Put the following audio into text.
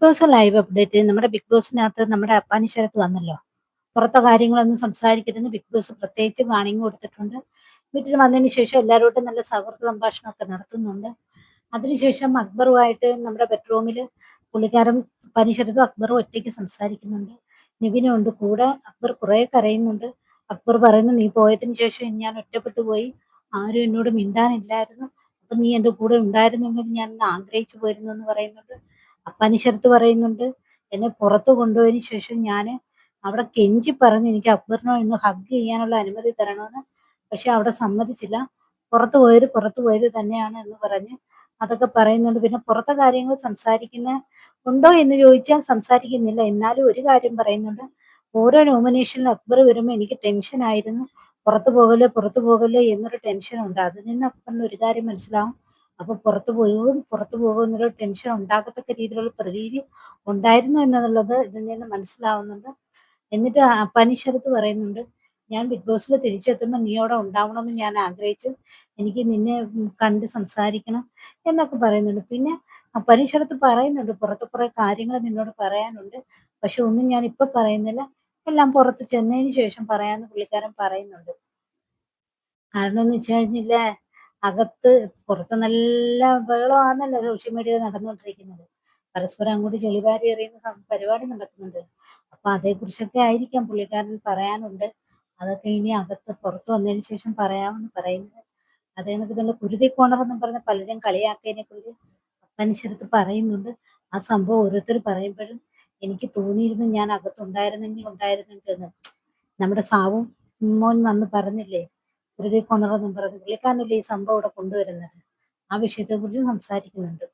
Boss live update നമ്മുടെ big ബോസിനകത്ത് നമ്മുടെ അപ്പാനി ശരത്ത് വന്നല്ലോ. പുറത്തെ കാര്യങ്ങളൊന്നും സംസാരിക്കരുതെന്ന് ബിഗ് ബോസ് പ്രത്യേകിച്ച് വാണിംഗ് കൊടുത്തിട്ടുണ്ട്. വീട്ടിൽ വന്നതിന് ശേഷം എല്ലാവരോടും നല്ല സൗഹൃദ സംഭാഷണമൊക്കെ നടത്തുന്നുണ്ട്. അതിനുശേഷം അക്ബറുമായിട്ട് നമ്മുടെ ബെഡ്റൂമിൽ പുള്ളിക്കാരൻ അപ്പാനി ശരത്തും അക്ബറും ഒറ്റയ്ക്ക് സംസാരിക്കുന്നുണ്ട്. നിവിനും ഉണ്ട് കൂടെ. അക്ബർ കുറേ കരയുന്നുണ്ട്. അക്ബർ പറയുന്നു, നീ പോയതിനു ശേഷം ഞാൻ ഒറ്റപ്പെട്ടു പോയി. ആരും എന്നോട് മിണ്ടാനില്ലായിരുന്നു. അപ്പൊ നീ എൻ്റെ കൂടെ ഉണ്ടായിരുന്നെങ്കിൽ ഞാൻ ഇന്ന് ആഗ്രഹിച്ചു പോയിരുന്നു എന്ന് പറയുന്നുണ്ട്. പനിശരത്ത് പറയുന്നുണ്ട്, എന്നെ പുറത്ത് കൊണ്ടുപോയതിന് ശേഷം ഞാൻ അവിടെ കെഞ്ചി പറഞ്ഞ് എനിക്ക് അക്ബറിനോട് ഇന്ന് ഹഗ് ചെയ്യാനുള്ള അനുമതി തരണമെന്ന്. പക്ഷെ അവിടെ സമ്മതിച്ചില്ല. പുറത്തു പോയത് തന്നെയാണ് എന്ന് പറഞ്ഞ് അതൊക്കെ പറയുന്നുണ്ട്. പിന്നെ പുറത്തെ കാര്യങ്ങൾ സംസാരിക്കുന്ന ഉണ്ടോ എന്ന് ചോദിച്ചാൽ സംസാരിക്കുന്നില്ല. എന്നാലും ഒരു കാര്യം പറയുന്നുണ്ട്, ഓരോ നോമിനേഷനിലും അക്ബർ വരുമ്പോൾ എനിക്ക് ടെൻഷൻ ആയിരുന്നു. പുറത്തു പോകല്ലേ എന്നൊരു ടെൻഷൻ ഉണ്ട്. അതിൽ നിന്ന് അക്ബറിന് ഒരു കാര്യം മനസ്സിലാവും, അപ്പൊ പുറത്തു പോകും എന്നൊരു ടെൻഷൻ ഉണ്ടാകത്തക്ക രീതിയിലുള്ള പ്രതീതി ഉണ്ടായിരുന്നു എന്നുള്ളത് ഇതിൽ നിന്ന് മനസ്സിലാവുന്നുണ്ട്. എന്നിട്ട് പനിശരത്ത് പറയുന്നുണ്ട്, ഞാൻ ബിഗ് ബോസിൽ തിരിച്ചെത്തുമ്പോൾ നീ അവിടെ ഉണ്ടാവണമെന്ന് ഞാൻ ആഗ്രഹിച്ചു. എനിക്ക് നിന്നെ കണ്ട് സംസാരിക്കണം എന്നൊക്കെ പറയുന്നുണ്ട്. പിന്നെ പനിശരത്ത് പറയുന്നുണ്ട്, പുറത്ത് കുറെ കാര്യങ്ങൾ നിന്നോട് പറയാനുണ്ട്. പക്ഷെ ഒന്നും ഞാൻ ഇപ്പൊ പറയുന്നില്ല. എല്ലാം പുറത്ത് ചെന്നതിന് ശേഷം പറയാമെന്ന് പുള്ളിക്കാരൻ പറയുന്നുണ്ട്. കാരണം എന്ന് വെച്ച് കഴിഞ്ഞില്ലേ, അകത്ത് പുറത്ത് നല്ല ബഹളമാണല്ലോ സോഷ്യൽ മീഡിയയിൽ നടന്നുകൊണ്ടിരിക്കുന്നത്. പരസ്പരം അങ്ങോട്ട് ചെളിവാരി എറിയുന്ന പരിപാടി നടക്കുന്നുണ്ട്. അപ്പൊ അതേക്കുറിച്ചൊക്കെ ആയിരിക്കാം പുള്ളിക്കാരൻ പറയാനുണ്ട്. അതൊക്കെ ഇനി അകത്ത് പുറത്ത് വന്നതിന് ശേഷം പറയാമെന്ന് പറയുന്നത്. അത് കണക്ക് തന്നെ കുരുതി കോണറെന്നും പറഞ്ഞ് പലരും കളിയാക്കിയതിനെ കുറിച്ച് അപ്പനുസരത്ത് പറയുന്നുണ്ട്. ആ സംഭവം ഓരോരുത്തർ പറയുമ്പോഴും എനിക്ക് തോന്നിയിരുന്നു ഞാൻ ഉണ്ടായിരുന്നെങ്കിൽ എന്ന്. നമ്മുടെ സാവും മോൻ വന്ന് പറഞ്ഞില്ലേ, കുരുതി കോണറെന്നും പറഞ്ഞ് പുള്ളിക്കാരനല്ലേ ഈ സംഭവം ഇവിടെ കൊണ്ടുവരുന്നത്. ആ വിഷയത്തെ കുറിച്ച് സംസാരിക്കുന്നുണ്ട്.